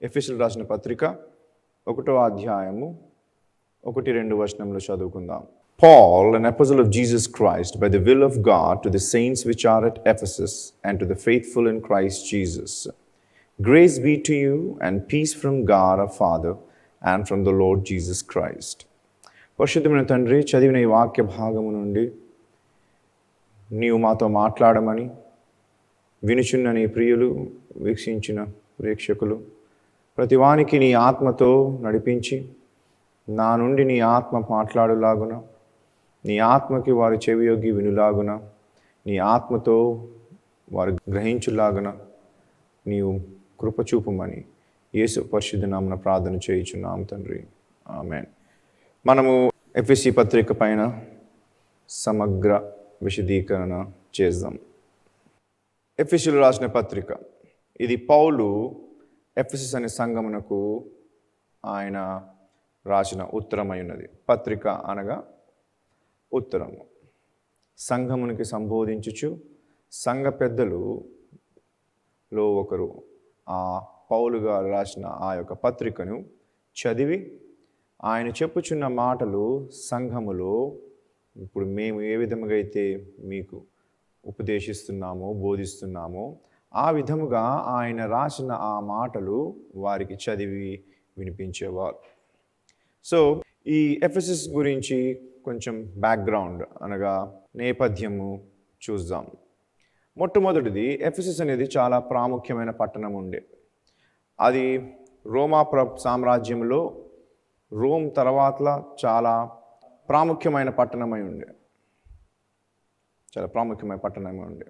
ఎఫెసీయులకు రాసిన పత్రిక 1వ అధ్యాయము 1-2 వచనములు చదువుకుందాం. Paul, an apostle of Jesus Christ, by the will of God, to the saints which are at Ephesus, and to the faithful in Christ Jesus. Grace be to you, and peace from God our Father, and from the Lord Jesus Christ. పరిశుద్ధమైన తండ్రి, చదివిన ఈ వాక్య భాగము నుండి నీవు మాతో మాట్లాడమని వినుచున్న నీ ప్రియులు, వీక్షించిన ప్రేక్షకులు ప్రతివానికి నీ ఆత్మతో నడిపించి నా నుండి నీ ఆత్మ మాట్లాడులాగున, నీ ఆత్మకి వారి చెవియొగ్గి వినులాగున, నీ ఆత్మతో వారు గ్రహించులాగున నీవు కృపచూపుమని యేసు పరిశుద్ధ నామమున ప్రార్థన చేయుచున్నాం తండ్రి, ఆమేన్. మనము ఎఫెసీ పత్రిక పైన సమగ్ర విశదీకరణ చేద్దాం. ఎఫెసీయులకు రాసిన పత్రిక, ఇది పౌలు ఎఫెసస్ అనే సంఘమునకు ఆయన రాసిన ఉత్తరమై ఉన్నది. పత్రిక అనగా ఉత్తరము. సంఘమునికి సంబోధించుచు సంఘ పెద్దలులో ఒకరు ఆ పౌలుగా రాసిన ఆ యొక్క పత్రికను చదివి ఆయన చెప్పుచున్న మాటలు సంఘములో ఇప్పుడు మేము ఏ విధముగా అయితే మీకు ఉపదేశిస్తున్నామో, బోధిస్తున్నామో ఆ విధముగా ఆయన రాసిన ఆ మాటలు వారికి చదివి వినిపించేవారు. సో ఈ ఎఫెసస్ గురించి కొంచెం బ్యాక్గ్రౌండ్ అనగా నేపథ్యము చూద్దాం. మొట్టమొదటిది, ఎఫెసస్ అనేది చాలా ప్రాముఖ్యమైన పట్టణం ఉండే. అది రోమా సామ్రాజ్యంలో రోమ్ తర్వాత చాలా ప్రాముఖ్యమైన పట్టణమై ఉండే. చాలా ప్రాముఖ్యమైన పట్టణమై ఉండే.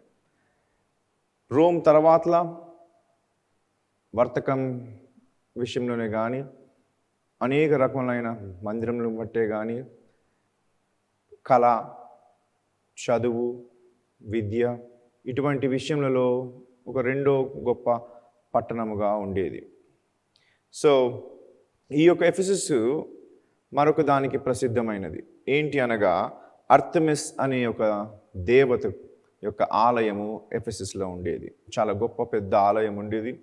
రోమ్ తర్వాత వర్తకం విషయంలోనే కానీ, అనేక రకములైన మందిరములను బట్టే కానీ, కళ, చదువు, విద్య ఇటువంటి విషయములలో ఒక రెండో గొప్ప పట్టణముగా ఉండేది. సో ఈ యొక్క ఎఫెసస్ మరొక దానికి ప్రసిద్ధమైనది. ఏంటి అనగా అర్తెమిస్ అనే ఒక దేవత యొక్క ఆలయము ఎఫెసస్లో ఉండేది. చాలా గొప్ప పెద్ద ఆలయం ఉండేది.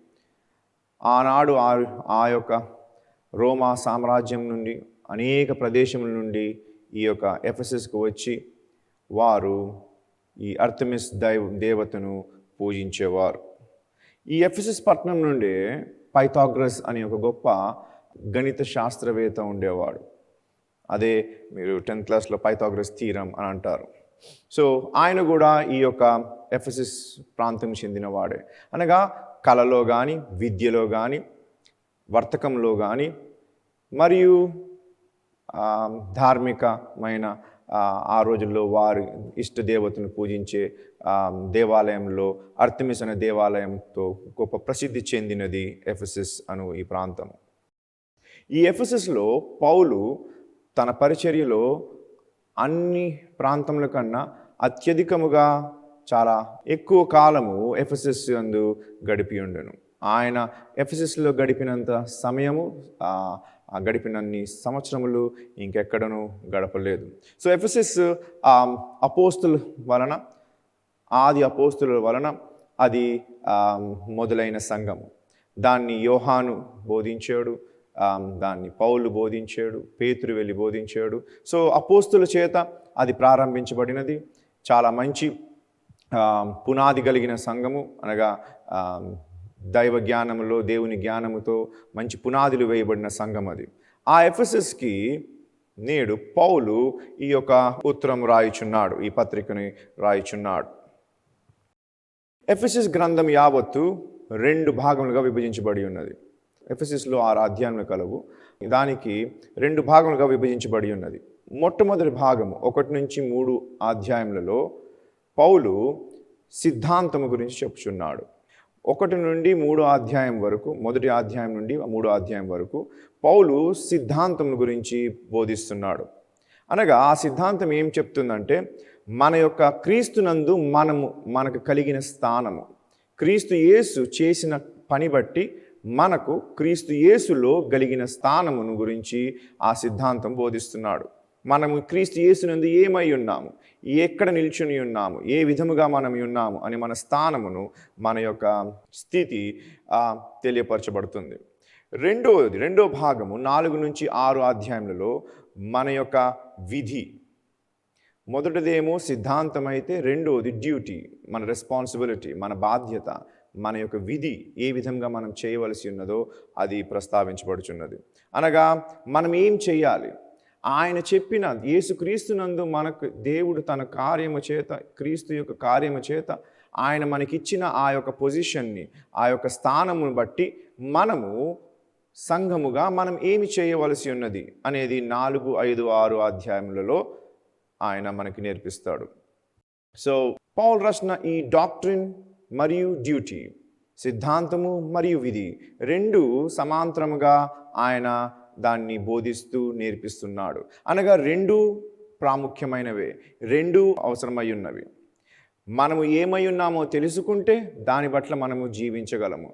ఆనాడు ఆ యొక్క రోమా సామ్రాజ్యం నుండి అనేక ప్రదేశముల నుండి ఈ యొక్క ఎఫెసస్కు వచ్చి వారు ఈ అర్తెమిస్ దేవతను పూజించేవారు. ఈ ఎఫెసస్ పట్టణం నుండే పైథాగరస్ అనే ఒక గొప్ప గణిత శాస్త్రవేత్త ఉండేవాడు. అదే మీరు 10th క్లాస్లో పైథాగరస్ థీరం అని అంటారు. సో ఆయన కూడా ఈ యొక్క ఎఫెసస్ ప్రాంతం చెందినవాడే. అనగా కళలో కానీ, విద్యలో కానీ, వర్తకంలో కానీ, మరియు ధార్మికమైన ఆ రోజుల్లో వారి ఇష్ట దేవతను పూజించే దేవాలయంలో అర్తెమిస్ అనే దేవాలయంతో గొప్ప ప్రసిద్ధి చెందినది ఎఫెసస్ అను ఈ ప్రాంతం. ఈ ఎఫెసస్లో పౌలు తన పరిచర్యలో అన్ని ప్రాంతముల కన్నా అత్యధికముగా చాలా ఎక్కువ కాలము ఎఫెసస్ యందు గడిపి ఉండెను. ఆయన ఎఫెసస్లో గడిపినంత సమయము, గడిపినన్ని సంవత్సరములు ఇంకెక్కడనూ గడపలేదు. సో ఎఫెసస్ అపోస్తుల వలన, ఆది అపోస్తుల వలన అది మొదలైన సంఘము. దాన్ని యోహాను బోధించాడు, దాన్ని పౌలు బోధించాడు, పేతురు వెళ్ళి బోధించాడు. సో అపోస్తుల చేత అది ప్రారంభించబడినది. చాలా మంచి పునాది కలిగిన సంఘము, అనగా దైవ జ్ఞానములో, దేవుని జ్ఞానముతో మంచి పునాదులు వేయబడిన సంఘం అది. ఆ ఎఫెసస్కి నేడు పౌలు ఈ యొక్క ఉత్తరం రాయుచున్నాడు, ఈ పత్రికని రాయుచున్నాడు. ఎఫెసస్ గ్రంథం యావత్తు 2 భాగములుగా విభజించబడి ఉన్నది. ఎఫెసస్లో 6 అధ్యాయములు కలవు. దానికి 2 భాగములుగా విభజించబడి ఉన్నది. మొట్టమొదటి భాగము 1 నుంచి 3 అధ్యాయములలో పౌలు సిద్ధాంతము గురించి చెప్పుచున్నాడు. 1 నుండి 3 అధ్యాయం వరకు, మొదటి అధ్యాయం నుండి 3 అధ్యాయం వరకు పౌలు సిద్ధాంతం గురించి బోధిస్తున్నాడు. అనగా ఆ సిద్ధాంతం ఏం చెప్తుందంటే, మన యొక్క క్రీస్తునందు మనకు కలిగిన స్థానము, క్రీస్తు యేసు చేసిన పని బట్టి మనకు క్రీస్తు యేసులో కలిగిన స్థానమును గురించి ఆ సిద్ధాంతం బోధిస్తున్నాడు. మనము క్రీస్తు యేసునందు ఏమై ఉన్నాము, ఎక్కడ నిల్చుని ఉన్నాము, ఏ విధముగా మనం ఉన్నాము అని మన స్థానమును, మన యొక్క స్థితి తెలియపరచబడుతుంది. రెండో భాగము 4-6 అధ్యాయములలో మన యొక్క విధి. మొదటిదేమో సిద్ధాంతం అయితే రెండోది డ్యూటీ, మన రెస్పాన్సిబిలిటీ, మన బాధ్యత, మన యొక్క విధి ఏ విధంగా మనం చేయవలసి ఉన్నదో అది ప్రస్తావించబడుచున్నది. అనగా మనం ఏం చేయాలి? ఆయన చెప్పిన యేసుక్రీస్తునందు మనకు దేవుడు తన కార్యము చేత, క్రీస్తు యొక్క కార్యము చేత ఆయన మనకిచ్చిన ఆ యొక్క పొజిషన్ని, ఆ యొక్క స్థానమును బట్టి మనము సంఘముగా మనం ఏమి చేయవలసి ఉన్నది అనేది 4, 5, 6 అధ్యాయములలో ఆయన మనకి నేర్పిస్తాడు. సో పౌలు రాసిన ఈ డాక్ట్రిన్ మరియు డ్యూటీ, సిద్ధాంతము మరియు విధి రెండు సమాంతరముగా ఆయన దాన్ని బోధిస్తూ నేర్పిస్తున్నాడు. అనగా రెండు ప్రాముఖ్యమైనవే, రెండు అవసరమై ఉన్నవి. మనము ఏమై ఉన్నామో తెలుసుకుంటే దాని పట్ల మనము జీవించగలము.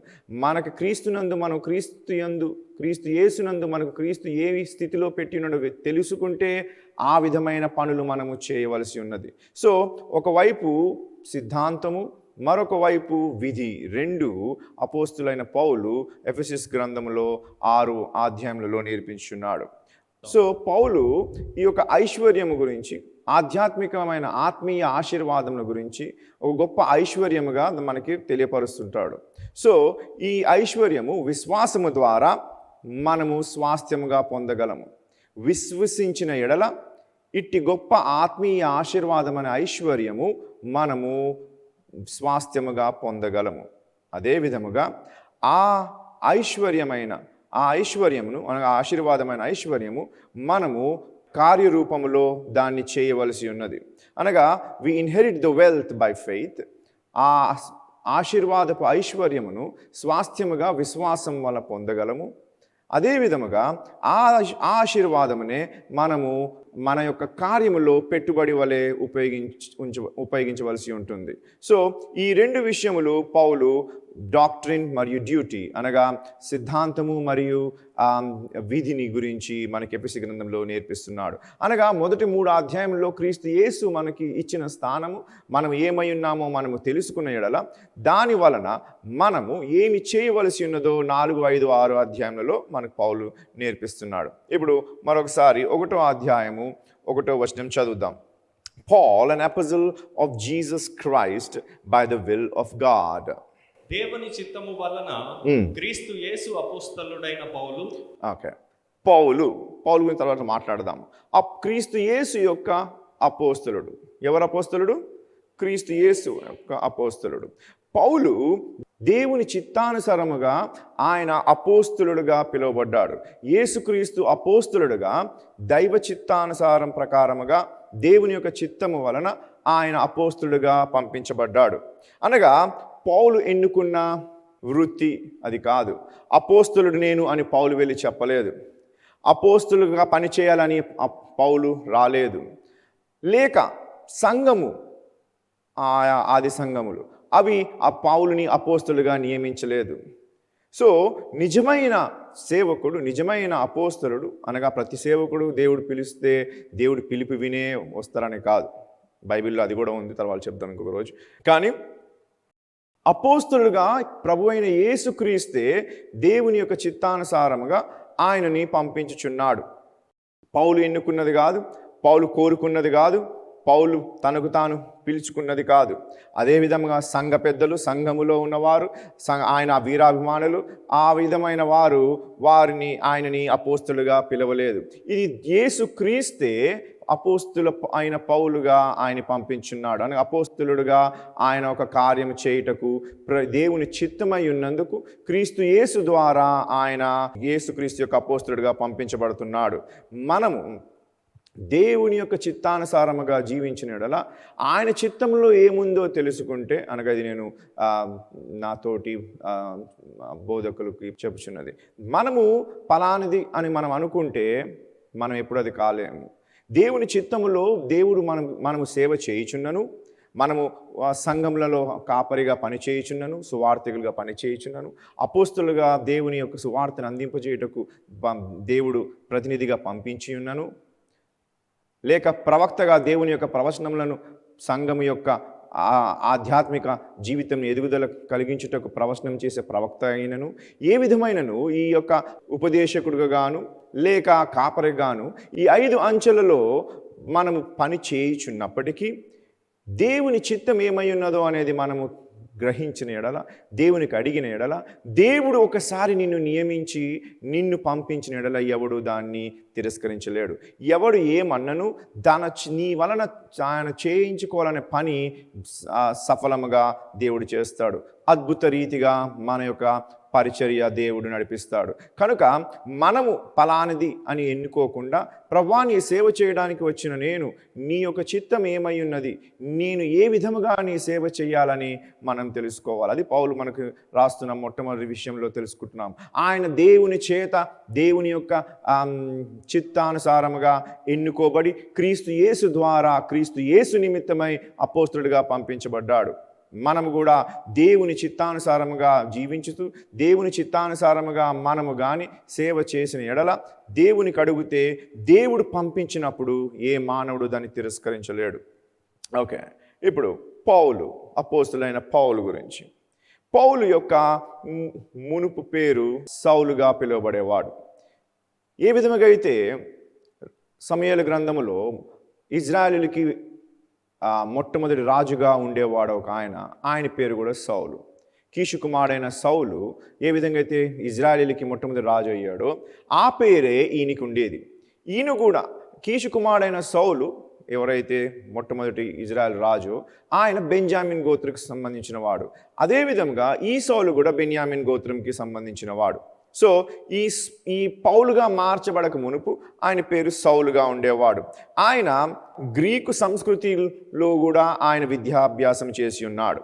మనకు క్రీస్తునందు, మనం క్రీస్తు యేసునందు మనకు క్రీస్తు ఏ స్థితిలో పెట్టినో తెలుసుకుంటే ఆ విధమైన పనులు మనము చేయవలసి ఉన్నది. సో ఒకవైపు సిద్ధాంతము, మరొక వైపు విధి, రెండు అపోస్తులైన పౌలు ఎఫెసస్ గ్రంథంలో 6 అధ్యాయములలో నేర్పించున్నాడు. సో పౌలు ఈ యొక్క ఐశ్వర్యము గురించి, ఆధ్యాత్మికమైన ఆత్మీయ ఆశీర్వాదముల గురించి ఒక గొప్ప ఐశ్వర్యముగా మనకి తెలియపరుస్తుంటాడు. సో ఈ ఐశ్వర్యము విశ్వాసము ద్వారా మనము స్వాస్థ్యముగా పొందగలము. విశ్వసించిన ఎడల ఇట్టి గొప్ప ఆత్మీయ ఆశీర్వాదమైన ఐశ్వర్యము మనము స్వాస్థ్యముగా పొందగలము. అదే విధముగా ఆ ఐశ్వర్యమును, ఆశీర్వాదమైన ఐశ్వర్యము మనము కార్యరూపములో దాన్ని చేయవలసి ఉన్నది. అనగా we inherit the wealth by faith. ఆ ఆశీర్వాదపు ఐశ్వర్యమును స్వాస్థ్యముగా విశ్వాసం వల్ల పొందగలము. అదే విధముగా ఆ ఆశీర్వాదమునే మనము మన యొక్క కార్యములో పెట్టుబడి వలె ఉపయోగించవలసి ఉంటుంది. సో ఈ రెండు విషయములు పౌలు డాక్ట్రిన్ మరియు డ్యూటీ, అనగా సిద్ధాంతము మరియు విధిని గురించి మనకి ఎఫెసీ గ్రంథంలో నేర్పిస్తున్నాడు. అనగా మొదటి 3 అధ్యాయంలో క్రీస్తు యేసు మనకి ఇచ్చిన స్థానము, మనం ఏమై ఉన్నామో మనము తెలుసుకున్న ఎడల దాని వలన మనము ఏమి చేయవలసి ఉన్నదో 4, 5, 6 అధ్యాయంలో మనకు పౌలు నేర్పిస్తున్నాడు. ఇప్పుడు మరొకసారి 1వ అధ్యాయము 1వ వచనం చదువుదాం. Paul, an apostle of Jesus Christ by the will of God. దేవుని చిత్తము వలన క్రీస్తు యేసు అపోస్తలుడైన పౌలు. ఓకే, పౌలు గురించి తర్వాత మాట్లాడదాం. క్రీస్తు యేసు యొక్క అపోస్తలుడు. ఎవరు అపోస్తలుడు? క్రీస్తు యేసు యొక్క అపోస్తలుడు. పౌలు దేవుని చిత్తానుసారముగా ఆయన అపోస్తలుడుగా పిలువబడ్డాడు. యేసుక్రీస్తు అపోస్తలుడుగా దైవ చిత్తానుసారం ప్రకారముగా దేవుని యొక్క చిత్తము వలన ఆయన అపోస్తలుడుగా పంపించబడ్డాడు. అనగా పౌలు ఎన్నుకున్న వృత్తి అది కాదు. అపోస్తలుడు నేను అని పౌలు వెళ్ళి చెప్పలేదు. అపోస్తలుగా పనిచేయాలని పౌలు రాలేదు. లేక సంఘము, ఆది సంఘములు అవి ఆ పౌలుని అపోస్తలుగా నియమించలేదు. సో నిజమైన సేవకుడు, నిజమైన అపోస్తలుడు అనగా ప్రతి సేవకుడు దేవుడు పిలిస్తే దేవుడు పిలిపి వినే వస్తారని కాదు. బైబిల్లో అది కూడా ఉంది, తర్వాత చెప్తాం ఇంకొక రోజు. కానీ అపోస్తలుడుగా ప్రభు అయిన యేసుక్రీస్తే దేవుని యొక్క చిత్తానుసారముగా ఆయనని పంపించుచున్నాడు. పౌలు ఎన్నుకున్నది కాదు, పౌలు కోరుకున్నది కాదు, పౌలు తనకు తాను పిలుచుకున్నది కాదు. అదేవిధంగా సంఘ పెద్దలు, సంఘములో ఉన్నవారు, ఆయన వీరాభిమానులు, ఆ విధమైన వారిని ఆయనని అపోస్తలుగా పిలవలేదు. ఇది యేసుక్రీస్తే అపోస్తుల అయిన పౌలుగా ఆయన పంపించున్నాడు. అని అపోస్తులుడుగా ఆయన ఒక కార్యం చేయుటకు దేవుని చిత్తమై ఉన్నందుకు క్రీస్తు యేసు ద్వారా ఆయన యేసుక్రీస్తు యొక్క అపోస్తులుడుగా పంపించబడుతున్నాడు. మనము దేవుని యొక్క చిత్తానుసారముగా జీవించిన యెడల ఆయన చిత్తంలో ఏముందో తెలుసుకుంటే, అనగా ఇది నేను నాతోటి బోధకులకి చెప్పుచున్నది, మనము పలానిది అని మనం అనుకుంటే మనం ఎప్పుడు అది కాలేము. దేవుని చిత్తములో దేవుడు మనము సేవ చేయుచున్నను, మనము సంఘములలో కాపరిగా పని చేయుచున్నను, సువార్థికులుగా పని చేయుచున్నను, అపోస్తులుగా దేవుని యొక్క సువార్తను అందింపజేయుటకు దేవుడు ప్రతినిధిగా పంపించి ఉన్నాను, లేక ప్రవక్తగా దేవుని యొక్క ప్రవచనములను సంఘము యొక్క ఆధ్యాత్మిక జీవితం ఎదుగుదల కలిగించుటకు ప్రవచనం చేసే ప్రవక్త అయినను, ఏ విధమైనను ఈ యొక్క ఉపదేశకుడుగా గాను లేక కాపరిగాను ఈ 5 అంచెలలో మనము పని చేయుచున్నప్పటికీ దేవుని చిత్తం ఏమై ఉన్నదో అనేది మనము గ్రహించిన ఎడల, దేవునికి అడిగిన ఎడల, దేవుడు ఒకసారి నిన్ను నియమించి నిన్ను పంపించిన ఎడల ఎవడు దాన్ని తిరస్కరించలేడు. ఎవడు ఏమన్నను నీ వలన ఆయన చేయించుకోవాలనే పని సఫలముగా దేవుడు చేస్తాడు. అద్భుత రీతిగా మన యొక్క పరిచర్య దేవుడు నడిపిస్తాడు. కనుక మనము ఫలానిది అని ఎన్నుకోకుండా, ప్రభువా నీ సేవ చేయడానికి వచ్చిన నేను, నీ యొక్క చిత్తం ఏమై ఉన్నది, నేను ఏ విధముగా నీ సేవ చేయాలని మనం తెలుసుకోవాలి. అది పౌలు మనకు రాస్తున్న మొట్టమొదటి విషయంలో తెలుసుకుంటున్నాం. ఆయన దేవుని చేత, దేవుని యొక్క చిత్తానుసారముగా ఎన్నుకోబడి క్రీస్తు యేసు ద్వారా, క్రీస్తు యేసు నిమిత్తమై అపోస్తలుడిగా పంపించబడ్డాడు. మనము కూడా దేవుని చిత్తానుసారముగా జీవించుతూ, దేవుని చిత్తానుసారముగా మనము కానీ సేవ చేసిన ఎడల, దేవునికి అడిగితే దేవుడు పంపించినప్పుడు ఏ మానవుడు దాన్ని తిరస్కరించలేడు. ఓకే, ఇప్పుడు పౌలు, అపోస్తలుడైన పౌలు గురించి. పౌలు యొక్క మునుపు పేరు సౌలుగా పిలువబడేవాడు. ఏ విధముగా అయితే సమూయేలు గ్రంథములో ఇజ్రాయేలుకి మొట్టమొదటి రాజుగా ఉండేవాడు ఒక ఆయన పేరు కూడా సౌలు. కీషు కుమారుడైన సౌలు ఏ విధంగా అయితే ఇజ్రాయేలుకి మొట్టమొదటి రాజు అయ్యాడో ఆ పేరే ఈయనకి ఉండేది. ఈయన కూడా కీషు కుమారుడైన సౌలు ఎవరైతే మొట్టమొదటి ఇజ్రాయెల్ రాజు, ఆయన బెంజామిన్ గోత్రంకి సంబంధించిన వాడు. అదేవిధంగా ఈ సౌలు కూడా బెన్యామిన్ గోత్రంకి సంబంధించిన వాడు. సో ఈ పౌలుగా మార్చబడక మునుపు ఆయన పేరు సౌలుగా ఉండేవాడు. ఆయన గ్రీకు సంస్కృతిలో కూడా ఆయన విద్యాభ్యాసం చేసి ఉన్నాడు.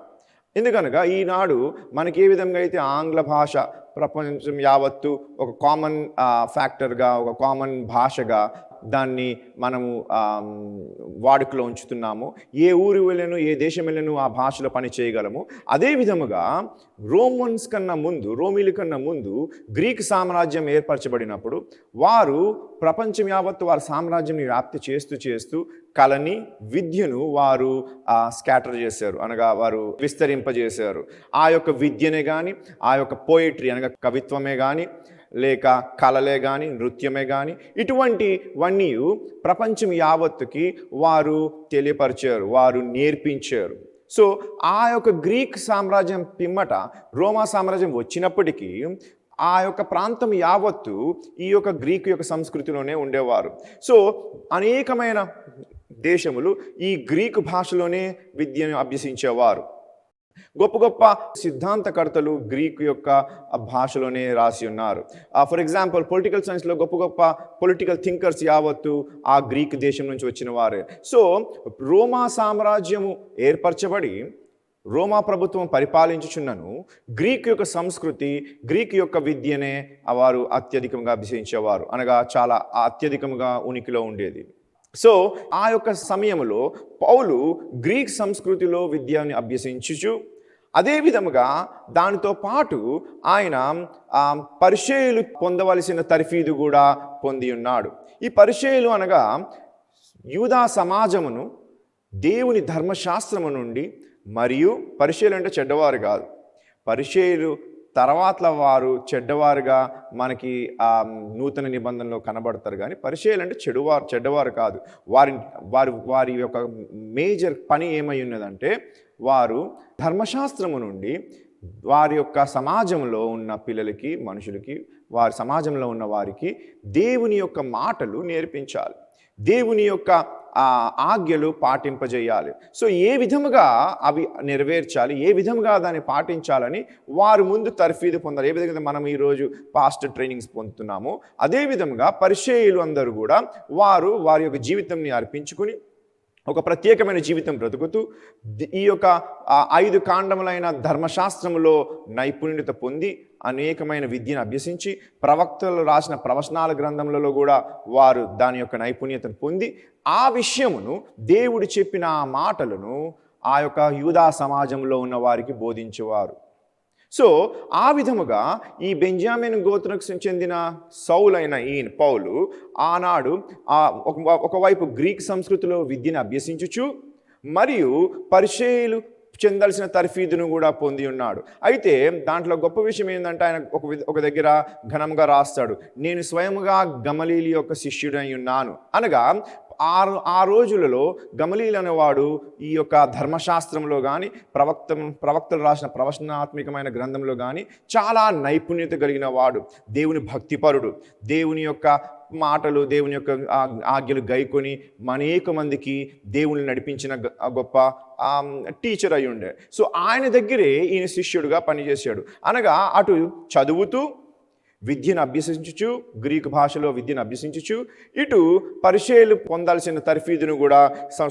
ఎందుకనగా ఈనాడు మనకి ఏ విధంగా అయితే ఆంగ్ల భాష ప్రపంచం యావత్తు ఒక కామన్ ఫ్యాక్టర్గా, ఒక కామన్ భాషగా దాన్ని మనము వాడుకలో ఉంచుతున్నాము. ఏ ఊరు వెళ్ళను, ఏ దేశం వెళ్ళను ఆ భాషలో పని చేయగలము. అదే విధముగా రోమీల కన్నా ముందు గ్రీక్ సామ్రాజ్యం ఏర్పరచబడినప్పుడు వారు ప్రపంచం యావత్తు వారి సామ్రాజ్యంని వ్యాప్తి చేస్తూ కళని, విద్యను వారు స్కాటర్ చేశారు, అనగా వారు విస్తరింపజేశారు. ఆ యొక్క విద్యనే కానీ, ఆ యొక్క పోయిట్రీ అనగా కవిత్వమే కానీ, లేక కళలే కానీ, నృత్యమే కానీ, ఇటువంటివన్నీ ప్రపంచం యావత్తుకి వారు తెలియపరిచారు, వారు నేర్పించారు. సో ఆ యొక్క గ్రీక్ సామ్రాజ్యం పిమ్మట రోమా సామ్రాజ్యం వచ్చినప్పటికీ ఆ యొక్క ప్రాంతం యావత్తు ఈ యొక్క గ్రీకు యొక్క సంస్కృతిలోనే ఉండేవారు. సో అనేకమైన దేశములు ఈ గ్రీకు భాషలోనే విద్యను అభ్యసించేవారు. గొప్ప గొప్ప సిద్ధాంతకర్తలు గ్రీకు యొక్క భాషలోనే రాసి ఉన్నారు. ఫర్ ఎగ్జాంపుల్ పొలిటికల్ సైన్స్లో గొప్ప గొప్ప పొలిటికల్ థింకర్స్ యావత్తు ఆ గ్రీక్ దేశం నుంచి వచ్చిన వారే. సో రోమా సామ్రాజ్యము ఏర్పరచబడి రోమా ప్రభుత్వం పరిపాలించుచున్నను గ్రీకు యొక్క సంస్కృతి, గ్రీకు యొక్క విద్యనే వారు అత్యధికంగా అభ్యసించేవారు, అనగా చాలా అత్యధికంగా ఉనికిలో ఉండేది. సో ఆ యొక్క సమయంలో పౌలు గ్రీక్ సంస్కృతిలో విద్యని అభ్యసించుచు, అదేవిధముగా దానితో పాటు ఆయన పరిచయులు పొందవలసిన తర్ఫీదు కూడా పొంది ఉన్నాడు. ఈ పరిచయులు అనగా యూదా సమాజమును దేవుని ధర్మశాస్త్రము నుండి, మరియు పరిచయులు అంటే చెడ్డవారు కాదు, పరిచయులు తర్వాత వారు చెడ్డవారుగా మనకి నూతన నిబంధనలో కనబడతారు. కానీ పరిచయులు అంటే చెడ్డవారు కాదు. వారి యొక్క మేజర్ పని ఏమై ఉన్నదంటే వారు ధర్మశాస్త్రము నుండి వారి యొక్క సమాజంలో ఉన్న పిల్లలకి, మనుషులకి, వారి సమాజంలో ఉన్న వారికి దేవుని యొక్క మాటలు నేర్పించాలి, దేవుని యొక్క ఆజ్ఞలు పాటింపజేయాలి. సో ఏ విధముగా అవి నెరవేర్చాలి, ఏ విధముగా దాన్ని పాటించాలని వారు ముందు తర్ఫీదు పొందాలి. ఏ విధంగా మనం ఈరోజు పాస్టర్ ట్రైనింగ్స్ పొందుతున్నామో అదేవిధంగా పరిచయులు అందరూ కూడా వారి యొక్క జీవితంని అర్పించుకుని ఒక ప్రత్యేకమైన జీవితం బ్రతుకుతూ ఈ యొక్క 5 కాండములైన ధర్మశాస్త్రములో నైపుణ్యత పొంది అనేకమైన విద్యను అభ్యసించి ప్రవక్తలు రాసిన ప్రవచనాల గ్రంథములలో కూడా వారు దాని యొక్క నైపుణ్యతను పొంది ఆ విషయమును, దేవుడు చెప్పిన ఆ మాటలను ఆ యొక్క యూదా సమాజంలో ఉన్న వారికి బోధించేవారు. సో ఆ విధముగా ఈ బెంజామిన్ గోత్రకు చెందిన సౌలైన ఈయన పౌలు ఆనాడు ఒకవైపు గ్రీక్ సంస్కృతిలో విద్యను అభ్యసించుచు, మరియు పరిచయులు చెందాల్సిన తర్ఫీదును కూడా పొంది ఉన్నాడు. అయితే దాంట్లో గొప్ప విషయం ఏంటంటే ఆయన ఒక దగ్గర ఘనంగా రాస్తాడు, నేను స్వయముగా గమలీలి యొక్క శిష్యుడై ఉన్నాను. అనగా ఆ రోజులలో గమలీలు అనేవాడు ఈ యొక్క ధర్మశాస్త్రంలో కానీ ప్రవక్తలు రాసిన ప్రవచనాత్మకమైన గ్రంథంలో కానీ చాలా నైపుణ్యత కలిగిన వాడు, దేవుని భక్తిపరుడు, దేవుని యొక్క మాటలు, దేవుని యొక్క ఆజ్ఞలు గైకొని అనేక మందికి దేవుని నడిపించిన గొప్ప టీచర్ అయి ఉండే. సో ఆయన దగ్గరే ఈయన శిష్యుడుగా పనిచేశాడు. అనగా అటు చదువుతూ విద్యను అభ్యసించుచు, గ్రీకు భాషలో విద్యను అభ్యసించుచు, ఇటు పరిచయులు పొందాల్సిన తర్ఫీదును కూడా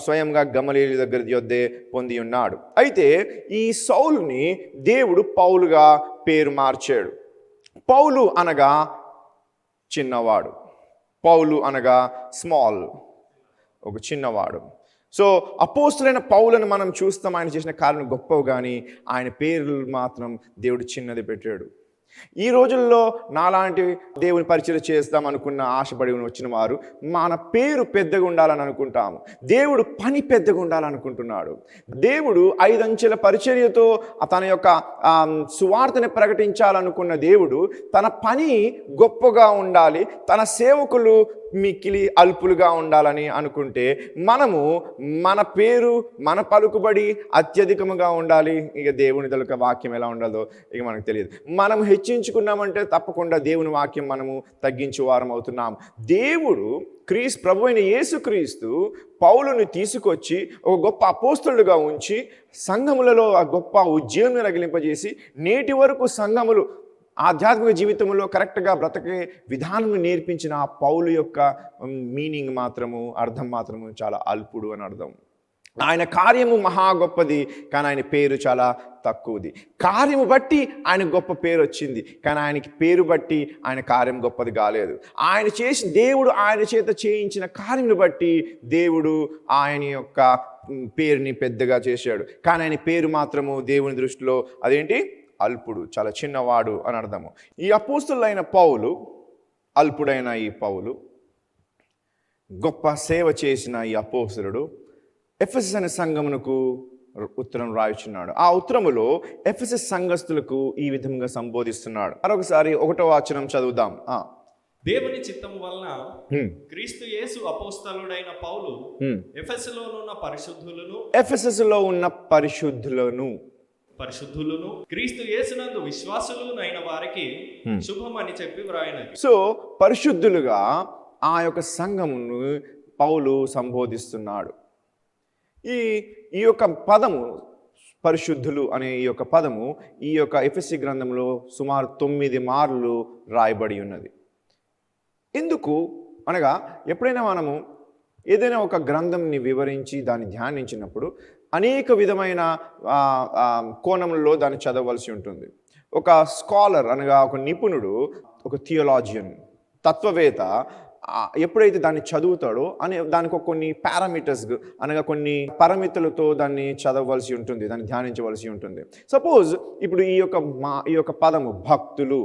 స్వయంగా గమలీలు దగ్గర యొద్దే పొంది ఉన్నాడు. అయితే ఈ సౌలుని దేవుడు పౌలుగా పేరు మార్చాడు. పౌలు అనగా చిన్నవాడు, పౌలు అనగా స్మాల్, ఒక చిన్నవాడు. సో అపోస్తులైన పౌలను మనం చూస్తాం, ఆయన చేసిన కార్యం గొప్పవి, కానీ ఆయన పేరు మాత్రం దేవుడు చిన్నది పెట్టాడు. ఈ రోజుల్లో నాలాంటి దేవుని పరిచయం చేస్తాం అనుకున్న ఆశపడి వచ్చిన వారు మన పేరు పెద్దగా ఉండాలని అనుకుంటాము. దేవుడు పని పెద్దగా ఉండాలనుకుంటున్నాడు. దేవుడు 5 అంచెల పరిచర్యతో తన యొక్క సువార్తని ప్రకటించాలనుకున్న దేవుడు తన పని గొప్పగా ఉండాలి, తన సేవకులు మిక్కిలి అల్పులుగా ఉండాలని అనుకుంటే మనము మన పేరు, మన పలుకుబడి అత్యధికముగా ఉండాలి. ఇక దేవుని తలక వాక్యం ఎలా ఉండాలో ఇక మనకు తెలియదు. మనం హెచ్చించుకున్నామంటే తప్పకుండా దేవుని వాక్యం మనము తగ్గించే వారం అవుతున్నాం. దేవుడు ప్రభు అయిన యేసుక్రీస్తు పౌలుని తీసుకొచ్చి ఒక గొప్ప అపోస్తలుడుగా ఉంచి సంఘములలో ఆ గొప్ప ఉద్యమం రగిలింపజేసి నేటి వరకు సంఘములు ఆధ్యాత్మిక జీవితంలో కరెక్ట్గా బ్రతకే విధానం నేర్పించిన ఆ పౌలు యొక్క మీనింగ్ మాత్రము, అర్థం మాత్రము చాలా అల్పుడు అని అర్థం. ఆయన కార్యము మహా గొప్పది, కానీ ఆయన పేరు చాలా తక్కువది. కార్యము బట్టి ఆయన గొప్ప పేరు వచ్చింది, కానీ ఆయనకి పేరు బట్టి ఆయన కార్యం గొప్పది కాలేదు. దేవుడు ఆయన చేత చేయించిన కార్యమును బట్టి దేవుడు ఆయన యొక్క పేరుని పెద్దగా చేశాడు, కానీ ఆయన పేరు మాత్రము దేవుని దృష్టిలో అదేంటి, అల్పుడు, చాలా చిన్నవాడు అని అర్థము. ఈ అపోస్తలుడైన పౌలు, అల్పుడైన ఈ పౌలు, గొప్ప సేవ చేసిన ఈ అపోస్తలుడు ఎఫెసస్ అనే సంఘమునకు ఉత్తరం రాయుచున్నాడు. ఆ ఉత్తరములో ఎఫెసస్ సంఘస్థులకు ఈ విధంగా సంబోధిస్తున్నాడు. మరొకసారి 1వ వచనం చదువుదాం. దేవుని చిత్తము వలన క్రీస్తు యేసు అపోస్తలుడైన పౌలు ఎఫెసస్లో ఉన్న పరిశుద్ధులను క్రీస్తు యేసునందు విశ్వాసులైన వారికి శుభమని చెప్పి వ్రాయినది. సో పరిశుద్ధులుగా ఆ యొక్క సంఘమును పౌలు సంబోధిస్తున్నాడు. ఈ యొక్క పదము పరిశుద్ధులు అనే ఈ యొక్క పదము ఈ యొక్క ఎఫెసీ గ్రంథంలో సుమారు 9 మార్లు రాయబడి ఉన్నది. ఎందుకు అనగా ఎప్పుడైనా మనము ఏదైనా ఒక గ్రంథంని వివరించి దాన్ని ధ్యానించినప్పుడు అనేక విధమైన కోణంలో దాన్ని చదవలసి ఉంటుంది. ఒక స్కాలర్ అనగా ఒక నిపుణుడు, ఒక థియోలాజియన్, తత్వవేత్త ఎప్పుడైతే దాన్ని చదువుతాడో దానికి కొన్ని పారామీటర్స్ అనగా కొన్ని పరిమితులతో దాన్ని చదవవలసి ఉంటుంది, దాన్ని ధ్యానించవలసి ఉంటుంది. సపోజ్ ఇప్పుడు ఈ యొక్క పదము భక్తులు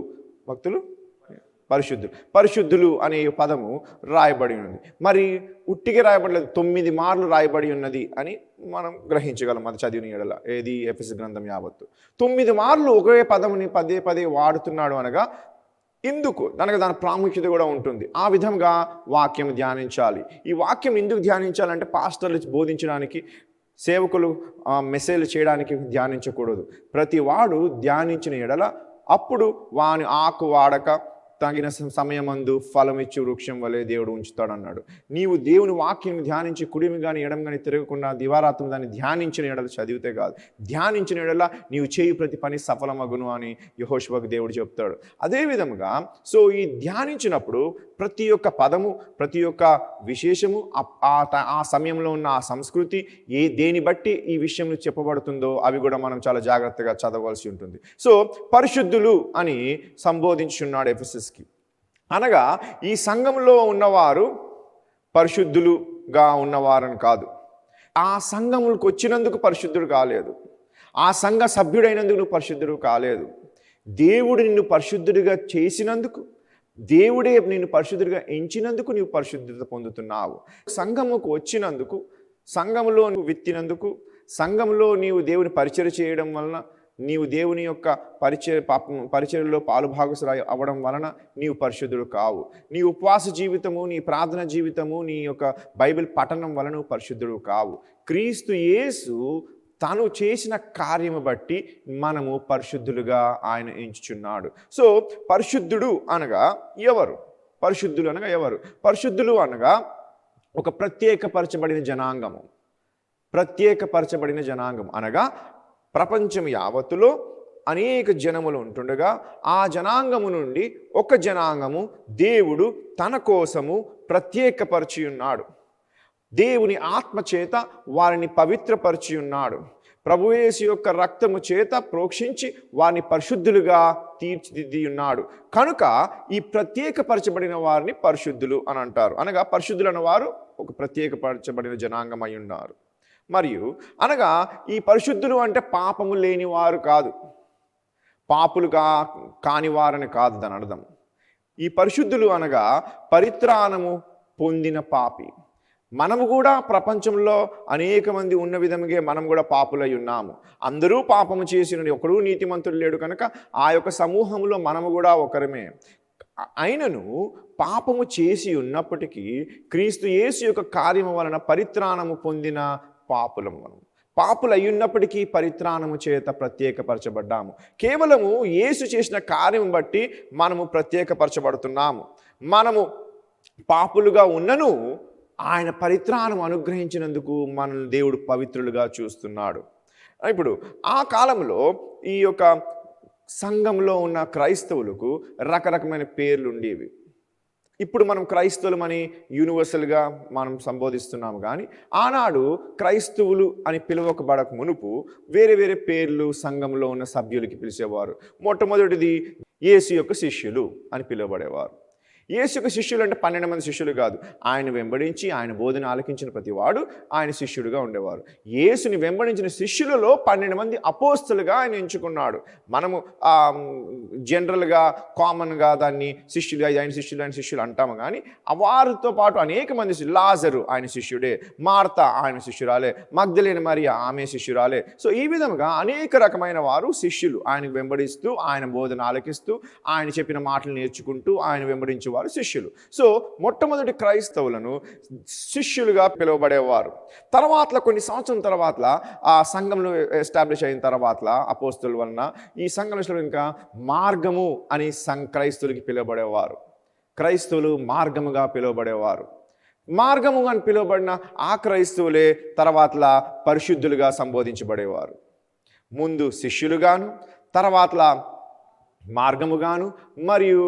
పరిశుద్ధులు అనే పదము రాయబడి ఉన్నది. మరి ఉట్టిగా రాయబడలేదు, 9 మార్లు రాయబడి ఉన్నది అని మనం గ్రహించగలం. అది చదివిన ఎడల ఏది ఎఫెసీ గ్రంథం యావత్తు 9 మార్లు ఒకే పదముని పదే వాడుతున్నాడు అనగా ఎందుకు అనగా దాని ప్రాముఖ్యత కూడా ఉంటుంది. ఆ విధంగా వాక్యం ధ్యానించాలి. ఈ వాక్యం ఎందుకు ధ్యానించాలంటే పాస్టర్లు బోధించడానికి, సేవకులు మెసేజ్ చేయడానికి ధ్యానించకూడదు. ప్రతి వాడు ధ్యానించిన ఎడల అప్పుడు వాని ఆకు వాడక తగిన సమయమందు ఫలమిచ్చు వృక్షం వలె దేవుడు ఉంచుతాడన్నాడు. నీవు దేవుని వాక్యం ధ్యానించి కుడిమి కానీ ఎడమ కానీ తిరగకుండా దివారాత్రం దాన్ని ధ్యానించిన ఎడల చదివితే కాదు, ధ్యానించిన ఎడల నీవు చేయి ప్రతి పని సఫలమగును అని యెహోషువకు దేవుడు చెప్తాడు. అదేవిధంగా సో ఈ ధ్యానించినప్పుడు ప్రతి ఒక్క పదము, ప్రతి ఒక్క విశేషము, ఆ సమయంలో ఉన్న ఆ సంస్కృతి దేని బట్టి ఈ విషయం చెప్పబడుతుందో అవి కూడా మనం చాలా జాగ్రత్తగా చదవలసి ఉంటుంది. సో పరిశుద్ధులు అని సంబోధించున్నాడు ఎఫెసస్కి. అనగా ఈ సంఘంలో ఉన్నవారు పరిశుద్ధులుగా ఉన్నవారని కాదు, ఆ సంఘములకు వచ్చినందుకు పరిశుద్ధుడు కాలేదు, ఆ సంఘ సభ్యుడైనందుకు నువ్వు పరిశుద్ధుడు కాలేదు. దేవుడు నిన్ను పరిశుద్ధుడిగా చేసినందుకు, దేవుడే నిన్ను పరిశుద్ధుడిగా ఎంచినందుకు నీవు పరిశుద్ధత పొందుతున్నావు. సంఘముకు వచ్చినందుకు సంఘములో నువ్వు విత్తినందుకు, సంఘంలో నీవు దేవుని పరిచర్య చేయడం వలన, నీవు దేవుని యొక్క పరిచర్యలో పాలుభాగస్తురాయి అవ్వడం వలన నీవు పరిశుద్ధుడు కావు. నీ ఉపవాస జీవితము, నీ ప్రార్థన జీవితము, నీ యొక్క బైబిల్ పఠనం వలన నువ్వు పరిశుద్ధుడు కావు. క్రీస్తు యేసు తను చేసిన కార్యము బట్టి మనము పరిశుద్ధులుగా ఆయన ఎంచుచున్నాడు. సో పరిశుద్ధుడు అనగా ఎవరు? పరిశుద్ధులు అనగా ఎవరు? పరిశుద్ధులు అనగా ఒక ప్రత్యేకపరచబడిన జనాంగము. ప్రత్యేకపరచబడిన జనాంగం అనగా ప్రపంచం యావత్తులో అనేక జనములు ఉంటుండగా ఆ జనాంగము నుండి ఒక జనాంగము దేవుడు తన కోసము ప్రత్యేకపరిచి ఉన్నాడు. దేవుని ఆత్మ చేత వారిని పవిత్రపరిచి ఉన్నాడు. ప్రభుయేసు యొక్క రక్తము చేత ప్రోక్షించి వారిని పరిశుద్ధులుగా తీర్చిదిద్ది ఉన్నాడు. కనుక ఈ ప్రత్యేకపరచబడిన వారిని పరిశుద్ధులు అని అంటారు. అనగా పరిశుద్ధులు అన్నవారు ఒక ప్రత్యేకపరచబడిన జనాంగం అయి ఉన్నారు. మరియు అనగా ఈ పరిశుద్ధులు అంటే పాపము లేని వారు కాదు, పాపులు కాని వారని కాదు దాని అర్థం. ఈ పరిశుద్ధులు అనగా పరిత్రాణము పొందిన పాపి. మనము కూడా ప్రపంచంలో అనేక మంది ఉన్న విధముగా మనం కూడా పాపులై ఉన్నాము. అందరూ పాపము చేసిన ఒకడు నీతిమంతుడు లేడు కనుక ఆ యొక్క సమూహంలో మనము కూడా ఒకరమే. అయినను పాపము చేసి ఉన్నప్పటికీ క్రీస్తు యేసు యొక్క కార్యము వలన పరిత్రాణము పొందిన పాపులము. మనం పాపులై ఉన్నప్పటికీ పరిత్రాణము చేత ప్రత్యేకపరచబడ్డాము. కేవలము యేసు చేసిన కార్యం బట్టి మనము ప్రత్యేకపరచబడుతున్నాము. మనము పాపులుగా ఉన్నను ఆయన పరిత్రాణం అనుగ్రహించినందుకు మనల్ని దేవుడు పవిత్రులుగా చూస్తున్నాడు. ఇప్పుడు ఆ కాలంలో ఈ యొక్క సంఘంలో ఉన్న క్రైస్తవులకు రకరకమైన పేర్లు ఉండేవి. ఇప్పుడు మనం క్రైస్తవులమని యూనివర్సల్గా మనం సంబోధిస్తున్నాము. కానీ ఆనాడు క్రైస్తవులు అని పిలువకబడక మునుపు వేరే వేరే పేర్లు సంఘంలో ఉన్న సభ్యులకి పిలిచేవారు. మొట్టమొదటిది యేసు యొక్క శిష్యులు అని పిలువబడేవారు. యేసు యొక్క శిష్యులు అంటే 12 మంది శిష్యులు కాదు. ఆయన వెంబడించి ఆయన బోధన ఆలకించిన ప్రతివాడు ఆయన శిష్యుడిగా ఉండేవారు. యేసుని వెంబడించిన శిష్యులలో 12 మంది అపోస్తలుగా ఆయన ఎంచుకున్నాడు. మనము జనరల్గా కామన్గా దాన్ని శిష్యులు, ఆయన శిష్యులు, ఆయన శిష్యులు అంటాము. కానీ వారితో పాటు అనేక మంది, లాజరు ఆయన శిష్యుడే, మార్త ఆయన శిష్యురాలే, మగ్దలేని మరియ ఆమె శిష్యురాలే. సో ఈ విధంగా అనేక రకమైన వారు శిష్యులు ఆయనకు వెంబడిస్తూ, ఆయన బోధన ఆలకిస్తూ, ఆయన చెప్పిన మాటలు నేర్చుకుంటూ ఆయన వెంబడించే వారు శిష్యులు. సో మొట్టమొదటి క్రైస్తవులను శిష్యులుగా పిలువబడేవారు. తర్వాత కొన్ని సంవత్సరం తర్వాత ఆ సంఘంలో ఎస్టాబ్లిష్ అయిన తర్వాత అపోస్తలుల వలన ఈ సంఘంలో ఇంకా మార్గము అని క్రైస్తవులకి పిలువబడేవారు. క్రైస్తవులు మార్గముగా పిలువబడేవారు. మార్గము అని పిలువబడిన ఆ క్రైస్తవులే తర్వాత పరిశుద్ధులుగా సంబోధించబడేవారు. ముందు శిష్యులుగాను, తర్వాత మార్గముగాను, మరియు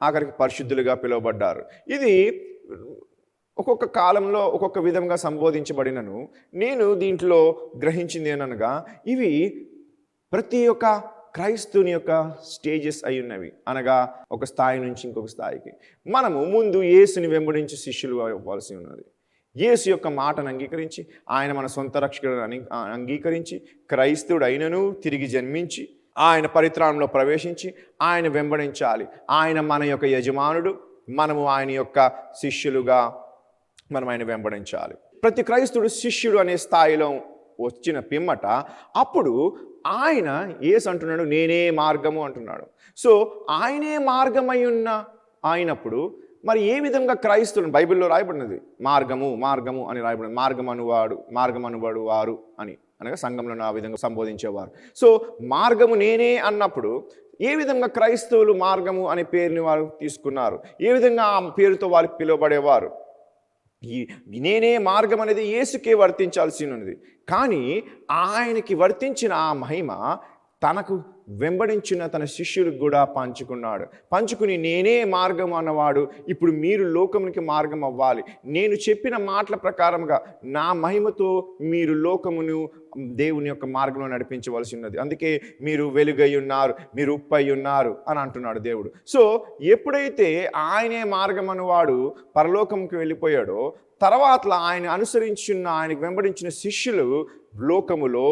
ఆఖరికి పరిశుద్ధులుగా పిలువబడ్డారు. ఇది ఒక్కొక్క కాలంలో ఒక్కొక్క విధంగా సంబోధించబడినను నేను దీంట్లో గ్రహించింది ఏననగా ఇవి ప్రతి ఒక్క క్రైస్తవుని యొక్క స్టేజెస్ అయి ఉన్నవి. అనగా ఒక స్థాయి నుంచి ఇంకొక స్థాయికి మనము ముందు యేసుని వెంబడించి శిష్యులు అవ్వాల్సి ఉన్నది. యేసు యొక్క మాటను అంగీకరించి ఆయన మన సొంత రక్షకుడిని అంగీకరించి క్రైస్తవుడు అయినను తిరిగి జన్మించి ఆయన పరిత్రాణంలో ప్రవేశించి ఆయన వెంబడించాలి. ఆయన మన యొక్క యజమానుడు, మనము ఆయన యొక్క శిష్యులుగా మనం ఆయన వెంబడించాలి. ప్రతి క్రైస్తవుడు శిష్యుడు అనే స్థాయిలో వచ్చిన పిమ్మట అప్పుడు ఆయన యేసు అంటున్నాడు, నేనే మార్గము అంటున్నాడు. సో ఆయనే మార్గమై ఉన్న అయినప్పుడు మరి ఏ విధంగా క్రైస్తవులు, బైబిల్లో రాయబడినది మార్గము మార్గము అని రాయబడింది. మార్గం అనువాడు వారు అని, అనగా సంఘంలో ఆ విధంగా సంబోధించేవారు. సో మార్గము నేనే అన్నప్పుడు ఏ విధంగా క్రైస్తవులు మార్గము అనే పేరుని వారు తీసుకున్నారు, ఏ విధంగా ఆ పేరుతో వారికి పిలువబడేవారు. ఈ నేనే మార్గం అనేది యేసుకే వర్తించాల్సి ఉన్నది. కానీ ఆయనకి వర్తించిన ఆ మహిమ తనకు వెంబడించిన తన శిష్యులకు కూడా పంచుకుని నేనే మార్గం అన్నవాడు ఇప్పుడు మీరు లోకమునికి మార్గం అవ్వాలి. నేను చెప్పిన మాటల ప్రకారంగా నా మహిమతో మీరు లోకమును దేవుని యొక్క మార్గంలో నడిపించవలసి ఉన్నది. అందుకే మీరు వెలుగై ఉన్నారు, మీరు ఉప్పై ఉన్నారు అని అంటున్నాడు దేవుడు. సో ఎప్పుడైతే ఆయనే మార్గం అన్నవాడు పరలోకంకి వెళ్ళిపోయాడో తర్వాత ఆయన ఆయనకు వెంబడించిన శిష్యులు లోకములో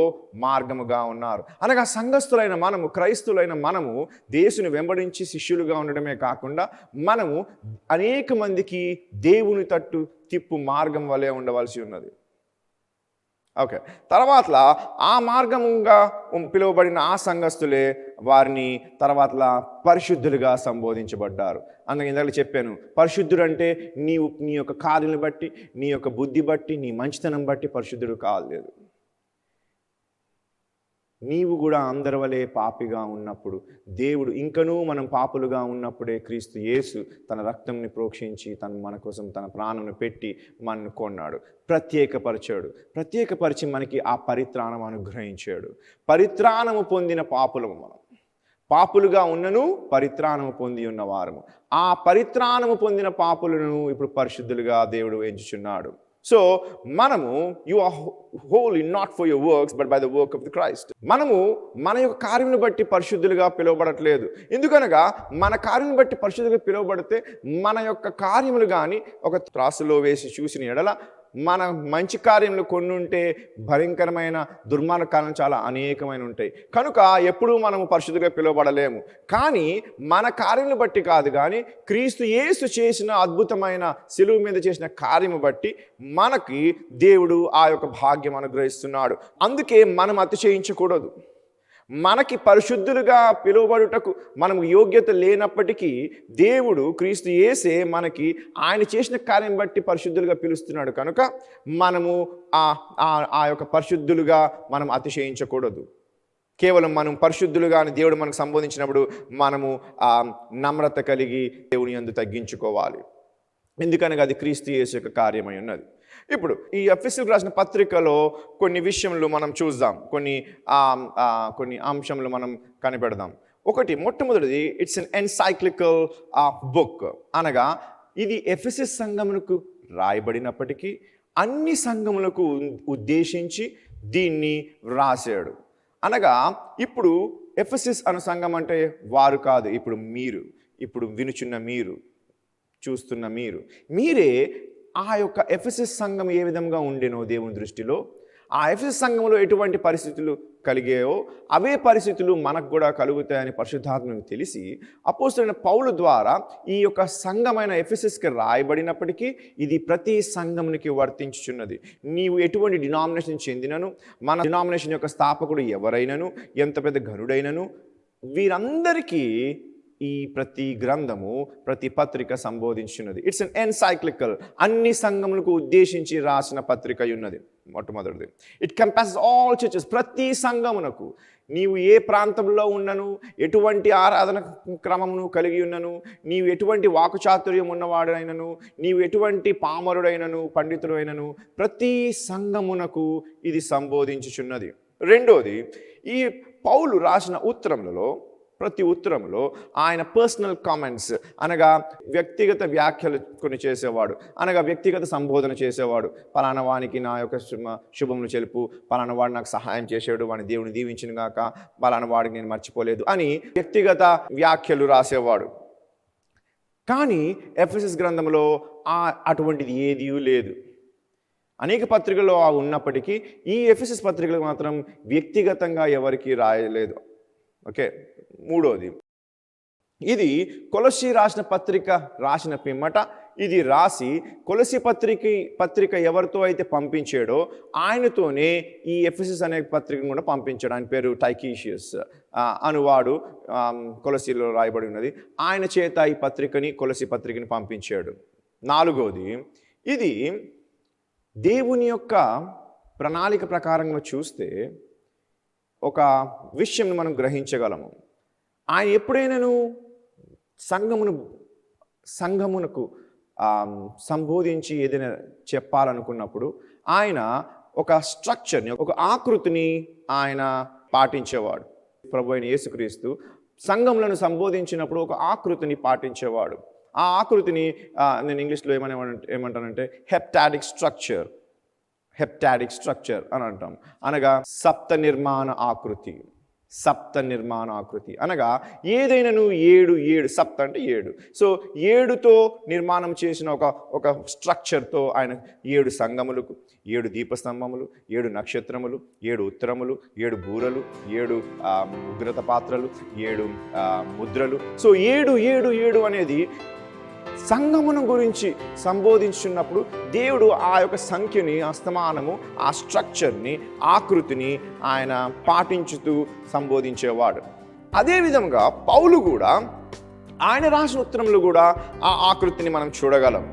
మార్గముగా ఉన్నారు. అనగా సంఘస్థులైన మనము, క్రైస్తులైన మనము యేసుని వెంబడించి శిష్యులుగా ఉండడమే కాకుండా మనము అనేక మందికి దేవుని తట్టు తిప్పు మార్గం వలె ఉండవలసి ఉన్నది. ఓకే, తర్వాత ఆ మార్గంగా పిలువబడిన ఆ సంఘస్థులే వారిని తర్వాత పరిశుద్ధులుగా సంబోధించబడ్డారు. అందుకే ఇందాక చెప్పాను, పరిశుద్ధుడు అంటే నీ యొక్క కార్యాలను బట్టి, నీ యొక్క బుద్ధి బట్టి, నీ మంచితనం బట్టి పరిశుద్ధుడు కాలేదు. నీవు కూడా అందరి వలె పాపిగా ఉన్నప్పుడు, దేవుడు ఇంకనూ మనం పాపులుగా ఉన్నప్పుడే క్రీస్తు యేసు తన రక్తంని ప్రోక్షించి మన కోసం తన ప్రాణం పెట్టి మనను కొన్నాడు, ప్రత్యేకపరిచి మనకి ఆ పరిత్రాణం అనుగ్రహించాడు. పరిత్రాణము పొందిన పాపులము మనం, పాపులుగా ఉన్నను పరిత్రాణము పొంది ఉన్నవారము. ఆ పరిత్రాణము పొందిన పాపులను ఇప్పుడు పరిశుద్ధులుగా దేవుడు ఎంచుచున్నాడు. సో మనము you are holy not for your works but by the work of the Christ. మనము మన యొక్క కార్యమును బట్టి పరిశుద్ధులుగా పిలువబడట్లేదు. ఎందుకనగా మన కార్యమును బట్టి పరిశుద్ధులుగా పిలువబడితే మన యొక్క కార్యములు కానీ ఒక త్రాసులో వేసి చూసిన ఎడల మన మంచి కార్యములు కొన్ని ఉంటే భయంకరమైన దుర్మార్గ కార్యాలు చాలా అనేకమైన ఉంటాయి. కనుక ఎప్పుడూ మనము పరిశుద్ధంగా పిలువబడలేము. కానీ మన కార్యములు బట్టి కాదు, కానీ క్రీస్తు యేసు చేసిన అద్భుతమైన శిలువ మీద చేసిన కార్యము బట్టి మనకి దేవుడు ఆ యొక్క భాగ్యం అనుగ్రహిస్తున్నాడు. అందుకే మనం అతిశయించకూడదు. మనకి పరిశుద్ధులుగా పిలువబడుటకు మనకు యోగ్యత లేనప్పటికీ దేవుడు క్రీస్తు యేసే మనకి ఆయన చేసిన కార్యం బట్టి పరిశుద్ధులుగా పిలుస్తున్నాడు. కనుక మనము ఆ యొక్క పరిశుద్ధులుగా మనం అతిశయించకూడదు. కేవలం మనం పరిశుద్ధులుగా అని దేవుడు మనకు సంబోధించినప్పుడు మనము నమ్రత కలిగి దేవుని యందు తగ్గించుకోవాలి. ఎందుకనగా అది క్రీస్తు యేసు యొక్క కార్యమై ఉన్నది. ఇప్పుడు ఈ ఎఫెసీయులకు రాసిన పత్రికలో కొన్ని విషయములు మనం చూద్దాం, కొన్ని అంశములు మనం కనిపెడదాం. మొట్టమొదటిది ఇట్స్ ఎన్ ఎన్సైక్లికల్ బుక్, అనగా ఇది ఎఫెసస్ సంఘమునకు రాయబడినప్పటికీ అన్ని సంఘములకు ఉద్దేశించి దీన్ని రాశాడు. అనగా ఇప్పుడు ఎఫెసస్ అనే సంఘం అంటే వారు కాదు, ఇప్పుడు వినుచున్న మీరు, చూస్తున్న మీరే ఆ యొక్క ఎఫెసస్ సంఘం ఏ విధంగా ఉండేనో దేవుని దృష్టిలో, ఆ ఎఫెసస్ సంఘంలో ఎటువంటి పరిస్థితులు కలిగాయో అవే పరిస్థితులు మనకు కూడా కలుగుతాయని పరిశుద్ధాత్మకు తెలిసి అపోస్తలుడైన పౌలు ద్వారా ఈ యొక్క సంఘమైన ఎఫెసస్కి రాయబడినప్పటికీ ఇది ప్రతి సంఘమునికి వర్తించుచున్నది. నీవు ఎటువంటి డినామినేషన్ చెందినను, మన డినామినేషన్ యొక్క స్థాపకుడు ఎవరైనను, ఎంత పెద్ద ఘనుడైనను, వీరందరికీ ఈ ప్రతి గ్రంథము, ప్రతి పత్రిక సంబోధించున్నది. ఇట్స్ ఎన్ ఎన్సైక్లికల్, అన్ని సంఘములకు ఉద్దేశించి రాసిన పత్రిక ఉన్నది. మొట్టమొదటిది ఇట్ కంపాసెస్ ఆల్ చర్చెస్, ప్రతి సంఘమునకు. నీవు ఏ ప్రాంతంలో ఉన్నను, ఎటువంటి ఆరాధన క్రమమును కలిగి ఉన్నను, నీవు ఎటువంటి వాకుచాతుర్యం ఉన్నవాడైనను, నీవు ఎటువంటి పామరుడైనను పండితుడైనను, ప్రతి సంఘమునకు ఇది సంబోధించుచున్నది. రెండోది, ఈ పౌలు రాసిన ప్రతి ఉత్తరంలో ఆయన పర్సనల్ కామెంట్స్, అనగా వ్యక్తిగత వ్యాఖ్యలు కొన్ని చేసేవాడు, అనగా వ్యక్తిగత సంబోధన చేసేవాడు. పలానా వానికి నా యొక్క శుభములు తెలుపు, పలానా వాడు నాకు సహాయం చేసాడు, వాడిని దేవుని దీవించిన గాక, పలానా వాడికి నేను మర్చిపోలేదు అని వ్యక్తిగత వ్యాఖ్యలు రాసేవాడు. కానీ ఎఫెసస్ గ్రంథంలో అటువంటిది ఏదీ లేదు. అనేక పత్రికల్లో ఉన్నప్పటికీ ఈ ఎఫెసస్ పత్రికలు మాత్రం వ్యక్తిగతంగా ఎవరికి రాయలేదు. ఓకే, మూడోది, ఇది కొలస్సీ రాసిన పత్రిక రాసిన పిమ్మట ఇది రాసి కొలస్సీ పత్రిక ఎవరితో అయితే పంపించాడో ఆయనతోనే ఈ ఎఫెసస్ అనే పత్రికను కూడా పంపించాడు. ఆయన పేరు టైకీషియస్ అనువాడు, కొలస్సీలో రాయబడి ఉన్నది. ఆయన చేత ఈ కొలస్సీ పత్రికని పంపించాడు. నాలుగోది, ఇది దేవుని యొక్క ప్రణాళిక ప్రకారంగా చూస్తే ఒక విషయం మనం గ్రహించగలము. ఆయన ఎప్పుడైనాను సంఘమునకు సంబోధించి ఏదైనా చెప్పాలనుకున్నప్పుడు ఆయన ఒక స్ట్రక్చర్ని, ఒక ఆకృతిని ఆయన పాటించేవాడు. ప్రభు అయిన యేసుక్రీస్తు సంఘములను సంబోధించినప్పుడు ఒక ఆకృతిని పాటించేవాడు. ఆ ఆకృతిని నేను ఇంగ్లీష్లో ఏమంటానంటే హెప్టాడిక్ స్ట్రక్చర్ అని అంటాం. అనగా సప్త నిర్మాణ ఆకృతి అనగా ఏదైనాను ఏడు సప్త అంటే 7. సో 7తో నిర్మాణం చేసిన ఒక స్ట్రక్చర్తో ఆయన 7 సంఘములకు, 7 దీపస్తంభములు, 7 నక్షత్రములు, 7 ఉత్తరములు, 7 బూరలు, 7 ఉగ్రత పాత్రలు, 7 ముద్రలు. సో 7 అనేది సంఘమును గురించి సంబోధించున్నప్పుడు దేవుడు ఆ యొక్క సంఖ్యని, అస్తమానము ఆ స్ట్రక్చర్ని, ఆకృతిని ఆయన పాటించుతూ సంబోధించేవాడు. అదేవిధంగా పౌలు కూడా ఆయన రాసిన ఉత్తరంలో కూడా ఆ ఆకృతిని మనం చూడగలం.